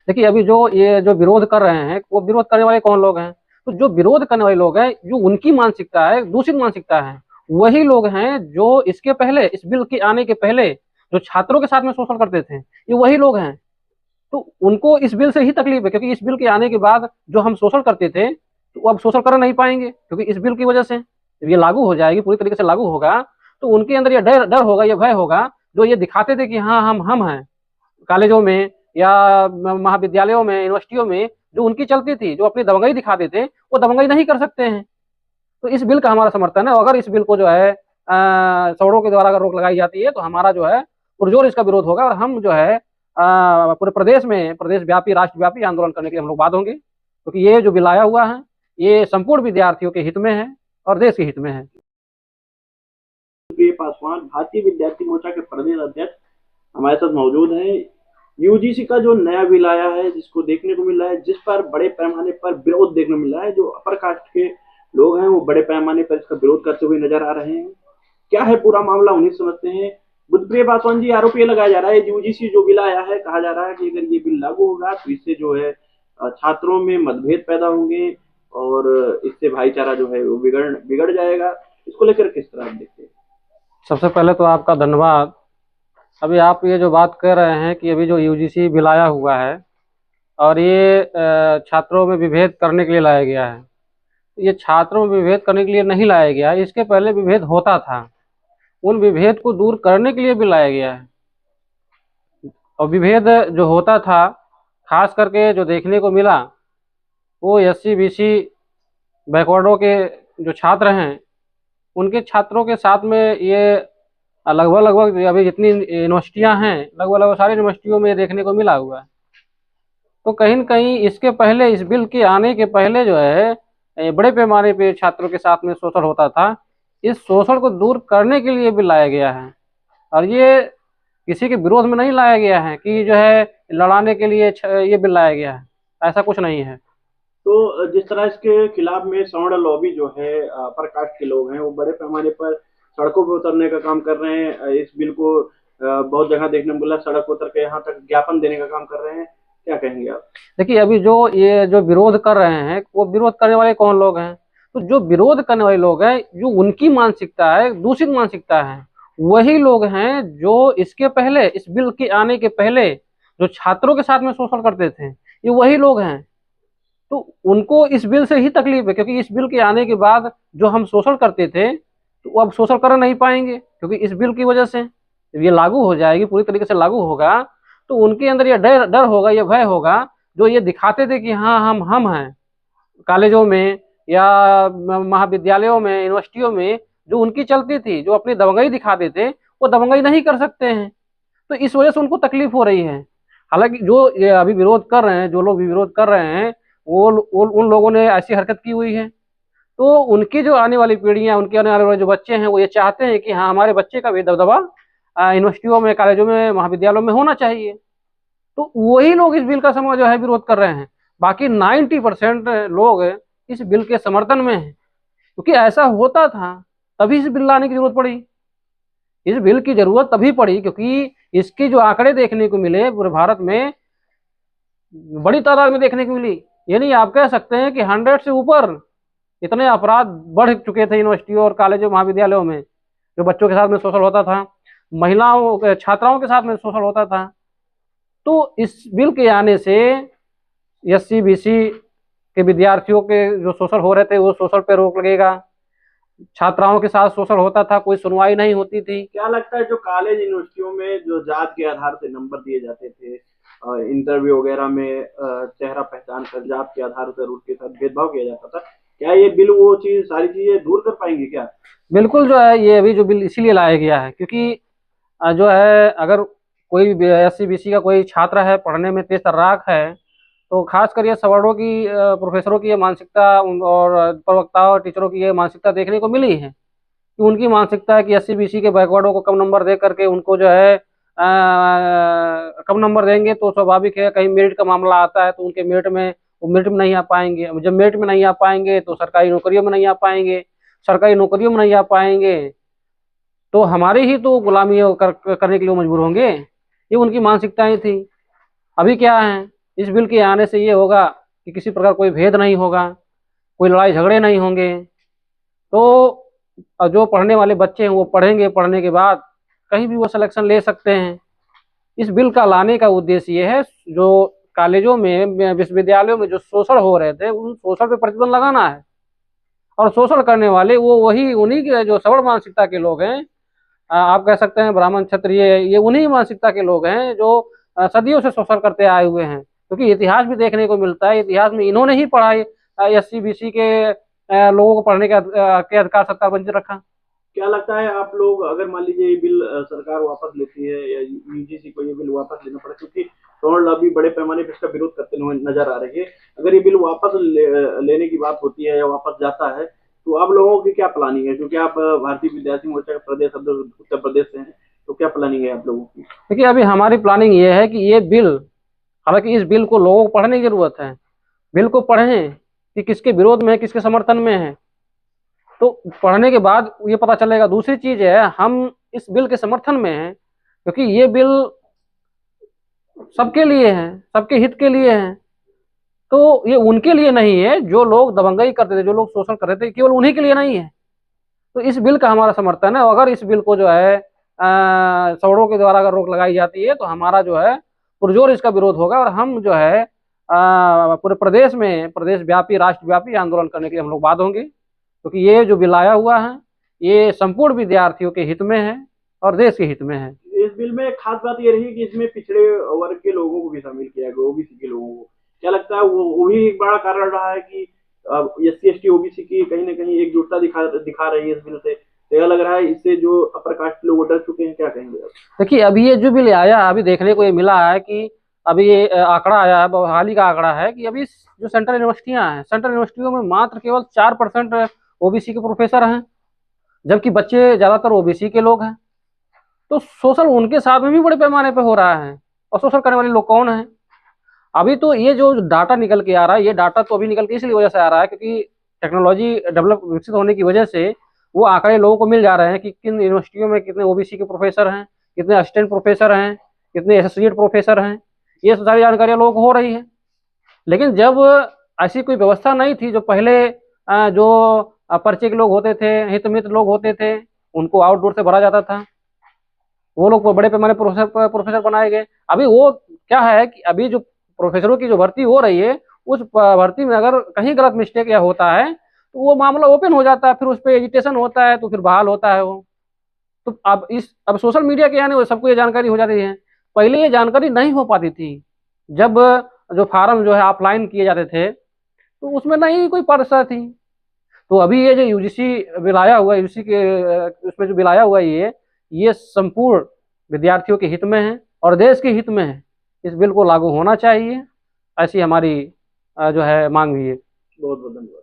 देखिए अभी जो ये जो विरोध कर रहे हैं वो विरोध करने वाले कौन लोग हैं? तो जो विरोध करने वाले लोग हैं, जो उनकी मानसिकता है, दूषित मानसिकता है, वही लोग हैं जो इसके पहले, इस बिल के आने के पहले जो छात्रों के साथ में शोषण करते थे, ये वही लोग हैं। तो उनको इस बिल से ही तकलीफ है, क्योंकि इस बिल के आने के बाद जो हम शोषण करते थे तो वो अब शोषण कर नहीं पाएंगे, क्योंकि इस बिल की वजह से जब ये लागू हो जाएगी, पूरी तरीके से लागू होगा, तो उनके अंदर ये डर डर होगा, ये भय होगा। जो ये दिखाते थे कि हाँ हम हैं कॉलेजों में या महाविद्यालयों में, यूनिवर्सिटियों में, जो उनकी चलती थी, जो अपनी दबंगई दिखाते थे, वो दबंगई नहीं कर सकते हैं। तो इस बिल का हमारा समर्थन है। अगर इस बिल को जो है सौरों के द्वारा अगर रोक लगाई जाती है तो हमारा जो है पुरजोर इसका विरोध होगा, और हम जो है पूरे प्रदेश में, प्रदेश व्यापी, राष्ट्रव्यापी आंदोलन करने के लिए हम लोग बात होंगे, क्योंकि ये जो बिल आया हुआ है ये संपूर्ण विद्यार्थियों के हित में है और देश के हित में है। प्रिय पासवान भारतीय विद्यार्थी मोर्चा के प्रदेश अध्यक्ष हमारे साथ मौजूद हैं। यूजीसी का जो नया बिल आया है, जिसको देखने को मिल रहा है, जिस पर बड़े पैमाने पर विरोध देखने को मिल रहा है, जो अपर कास्ट के लोग हैं वो बड़े पैमाने पर इसका विरोध करते हुए नजर आ रहे हैं। क्या है पूरा मामला, उन्हें समझते हैं। बुद्धप्रिय पासवान जी, आरोप ये लगाया जा रहा है यूजीसी जो बिल आया है, कहा जा रहा है कि अगर ये बिल लागू होगा तो इससे जो है छात्रों में मतभेद पैदा होंगे और इससे भाईचारा जो है वो बिगड़ जाएगा। इसको लेकर किस तरह आप देखते हैं? सबसे पहले तो आपका धन्यवाद। अभी आप ये जो बात कर रहे हैं कि अभी जो यूजीसी बिल आया हुआ है और ये छात्रों में विभेद करने के लिए लाया गया है, ये छात्रों में विभेद करने के लिए नहीं लाया गया है, इसके पहले विभेद होता था, उन विभेद को दूर करने के लिए भी लाया गया है। और विभेद जो होता था, खास करके जो देखने को मिला, वो एससी बीसी बैकवर्डों के जो छात्र हैं, उनके छात्रों के साथ में ये लगभग लगभग अभी जितनी यूनिवर्सिटियां हैं, लगभग लगभग सारी यूनिवर्सिटियों में देखने को मिला हुआ है। तो कहीं न कहीं इसके पहले, इस बिल के आने के पहले जो है बड़े पैमाने पे छात्रों के साथ में शोषण होता था। इस शोषण को दूर करने के लिए बिल लाया गया है, और ये किसी के विरोध में नहीं लाया गया है कि जो है लड़ाने के लिए ये बिल लाया गया है, ऐसा कुछ नहीं है। तो जिस तरह इसके खिलाफ में सवर्ण लॉबी जो है, अपर कास्ट के लोग हैं, वो बड़े पैमाने पर सड़कों पर उतरने का काम कर रहे हैं। इस बिल को बहुत जगह देखने को मिला, सड़क पर उतर के यहाँ तक ज्ञापन देने का काम कर रहे हैं। क्या कहेंगे आप? देखिए अभी जो ये जो विरोध कर रहे हैं, वो विरोध करने वाले कौन लोग हैं? तो जो विरोध करने वाले लोग हैं, जो उनकी मानसिकता है, दूषित मानसिकता है, वही लोग हैं जो इसके पहले, इस बिल के आने के पहले जो छात्रों के साथ में शोषण करते थे, ये वही लोग हैं। तो उनको इस बिल से ही तकलीफ है, क्योंकि इस बिल के आने के बाद जो हम शोषण करते थे तो वो अब शोषण कर नहीं पाएंगे, क्योंकि इस बिल की वजह से जब ये लागू हो जाएगी, पूरी तरीके से लागू होगा, तो उनके अंदर ये डर डर होगा, ये भय होगा। जो ये दिखाते थे कि हाँ हम हैं कॉलेजों में या महाविद्यालयों में, यूनिवर्सिटियों में, जो उनकी चलती थी, जो अपनी दबंगई दिखाते थे, वो दबंगई नहीं कर सकते हैं। तो इस वजह से उनको तकलीफ हो रही है। हालांकि जो ये अभी विरोध कर रहे हैं, जो लोग भी विरोध कर रहे हैं, वो उन लोगों ने ऐसी हरकत की हुई है। तो उनकी जो आने वाली पीढ़ियां, उनके आने वाले जो बच्चे हैं, वो ये चाहते हैं कि हाँ हमारे बच्चे का भी दबदबा यूनिवर्सिटियों में, कॉलेजों में, महाविद्यालयों में होना चाहिए। तो वही लोग इस बिल का जो है विरोध कर रहे हैं। बाकी 90% लोग इस बिल के समर्थन में हैं, क्योंकि ऐसा होता था तभी इस बिल लाने की जरूरत पड़ी। इस बिल की जरूरत तभी पड़ी क्योंकि इसके जो आंकड़े देखने को मिले पूरे भारत में, बड़ी तादाद में देखने को मिली। यानी आप कह सकते हैं कि 100 से ऊपर इतने अपराध बढ़ चुके थे यूनिवर्सिटियों और कॉलेजों, महाविद्यालयों में, जो बच्चों के साथ में शोषण होता था, महिलाओं, छात्राओं के साथ में शोषण होता था। तो इस बिल के आने से एससी बीसी के विद्यार्थियों के जो शोषण हो रहे थे, वो शोषण पे रोक लगेगा। छात्राओं के साथ शोषण होता था, कोई सुनवाई नहीं होती थी। क्या लगता है जो कॉलेज यूनिवर्सिटियों में जो जात के आधार से नंबर दिए जाते थे, इंटरव्यू वगैरह में चेहरा पहचान कर जात के आधार पर उनके साथ भेदभाव किया जाता था, क्या ये बिल वो चीज, सारी चीजें दूर कर पाएंगे क्या? बिल्कुल जो है ये अभी जो बिल इसीलिए लाया गया है क्योंकि जो है अगर कोई एससी बीसी का कोई छात्र है, पढ़ने में तेज तर्राक है, तो खासकर ये सवर्णों की, प्रोफेसरों की ये मानसिकता और प्रवक्ताओं और टीचरों की ये मानसिकता देखने को मिली है कि उनकी मानसिकता है कि एससी बीसी के बैकवर्डों को कम नंबर दे करके उनको जो है कम नंबर देंगे तो स्वाभाविक है कहीं मेरिट का मामला आता है तो उनके मेरिट में, वो मेरिट में नहीं आ पाएंगे। जब मेरिट में नहीं आ पाएंगे तो सरकारी नौकरियों में नहीं आ पाएंगे, सरकारी नौकरियों में नहीं आ पाएंगे तो हमारी ही तो गुलामी करने के लिए मजबूर होंगे। ये उनकी मानसिकताएं थी। अभी क्या है, इस बिल के आने से ये होगा कि किसी प्रकार कोई भेद नहीं होगा, कोई लड़ाई झगड़े नहीं होंगे। तो जो पढ़ने वाले बच्चे हैं वो पढ़ेंगे, पढ़ने के बाद कहीं भी वो सिलेक्शन ले सकते हैं। इस बिल का लाने का उद्देश्य ये है, जो कॉलेजों में, विश्वविद्यालयों में जो शोषण हो रहे थे उन शोषण पे प्रतिबंध लगाना है। और शोषण करने वाले वो वही उन्हीं के जो सबल मानसिकता के लोग हैं, आप कह सकते हैं ब्राह्मण क्षत्रिय, ये उन्हीं मानसिकता के लोग हैं जो सदियों से शोषण करते आए हुए हैं। क्योंकि इतिहास भी देखने को मिलता है, इतिहास में इन्होंने ही पढ़ाई SC BC के लोगों को पढ़ने के अधिकार सरकार वंचित रखा। क्या लगता है आप लोग, अगर मान लीजिए ये बिल सरकार वापस लेती है या यूजीसी को ये बिल वापस लेना पड़ा, क्योंकि दोनों लॉबी बड़े पैमाने पर इसका विरोध करते हुए नजर आ रही है, अगर ये बिल वापस लेने की बात होती है या वापस जाता है तो आप लोगों की क्या प्लानिंग है? क्योंकि आप भारतीय विद्यार्थी मोर्चा के प्रदेश अध्यक्ष उत्तर प्रदेश से हैं, तो क्या प्लानिंग है आप लोगों की? देखिए, अभी हमारी प्लानिंग ये है कि ये बिल, हालांकि इस बिल को लोगों को पढ़ने की जरूरत है, बिल को पढ़ें कि किसके विरोध में है, किसके समर्थन में है, तो पढ़ने के बाद ये पता चलेगा। दूसरी चीज है, हम इस बिल के समर्थन में हैं क्योंकि ये बिल सबके लिए है, सबके हित के लिए है। तो ये उनके लिए नहीं है जो लोग दबंगई करते थे, जो लोग शोषण कर रहे थे, केवल उन्हीं के लिए नहीं है। तो इस बिल का हमारा समर्थन है। अगर इस बिल को जो है सौरों के द्वारा अगर रोक लगाई जाती है तो हमारा जो है पुरजोर इसका विरोध होगा, और हम जो है पूरे प्रदेश में प्रदेश व्यापी, राष्ट्रव्यापी आंदोलन करने के लिए हम लोग बाध्य होंगे। क्योंकि ये जो बिल आया हुआ है ये संपूर्ण विद्यार्थियों के हित में है और देश के हित में है। इस बिल में खास बात ये रही कि इसमें पिछड़े वर्ग के लोगों को भी शामिल किया गया, ओबीसी के लोगों को। क्या लगता है वो भी एक बड़ा कारण रहा है कि SC ST OBC की कहीं ना कहीं एकजुटता दिखा रही है इस बिल से? तो यह लग रहा है इससे जो अपर कास्ट लोग डर चुके हैं, क्या कहेंगे आप? देखिए, अभी ये जो बिल आया, अभी देखने को ये मिला है कि अभी ये आंकड़ा आया है, हाल ही का आंकड़ा है कि अभी जो सेंट्रल यूनिवर्सिटियां हैं, सेंट्रल यूनिवर्सिटियों में मात्र केवल 4% OBC के प्रोफेसर हैं, जबकि बच्चे ज्यादातर OBC के लोग हैं। तो शोषण उनके साथ में भी बड़े पैमाने पे हो रहा है। और शोषण करने वाले लोग कौन हैं? अभी तो ये जो डाटा निकल के आ रहा है, ये डाटा तो अभी निकल के इसलिए वजह से आ रहा है क्योंकि टेक्नोलॉजी डेवलप विकसित होने की वजह से वो आंकड़े लोगों को मिल जा रहे हैं कि किन यूनिवर्सिटियों में कितने OBC के प्रोफेसर हैं, कितने असिस्टेंट प्रोफेसर हैं, कितने एसोसिएट प्रोफेसर हैं। ये सारी जानकारियां लोगों को हो रही है। लेकिन जब ऐसी कोई व्यवस्था नहीं थी, जो पहले जो पर्चे के लोग होते थे, हितमित्र लोग होते थे, उनको आउटडोर से भरा जाता था, वो लोग बड़े पैमाने प्रोफेसर बनाए गए। अभी वो क्या है कि अभी जो प्रोफेसरों की जो भर्ती हो रही है, उस भर्ती में अगर कहीं गलत मिस्टेक या होता है तो वो मामला ओपन हो जाता है, फिर उस पर एजिटेशन होता है, तो फिर बहाल होता है वो। तो अब सोशल मीडिया के आने सबको ये जानकारी हो जाती है। पहले ये जानकारी नहीं हो पाती थी। जब जो फार्म जो है ऑफलाइन किए जाते थे तो उसमें नहीं कोई परीक्षा थी। तो अभी ये जो UGC बिल आया हुआ है, UGC के उसमें जो बिल आया हुआ है, ये संपूर्ण विद्यार्थियों के हित में है और देश के हित में है। इस बिल को लागू होना चाहिए, ऐसी हमारी जो है मांग भी है। बहुत बहुत धन्यवाद।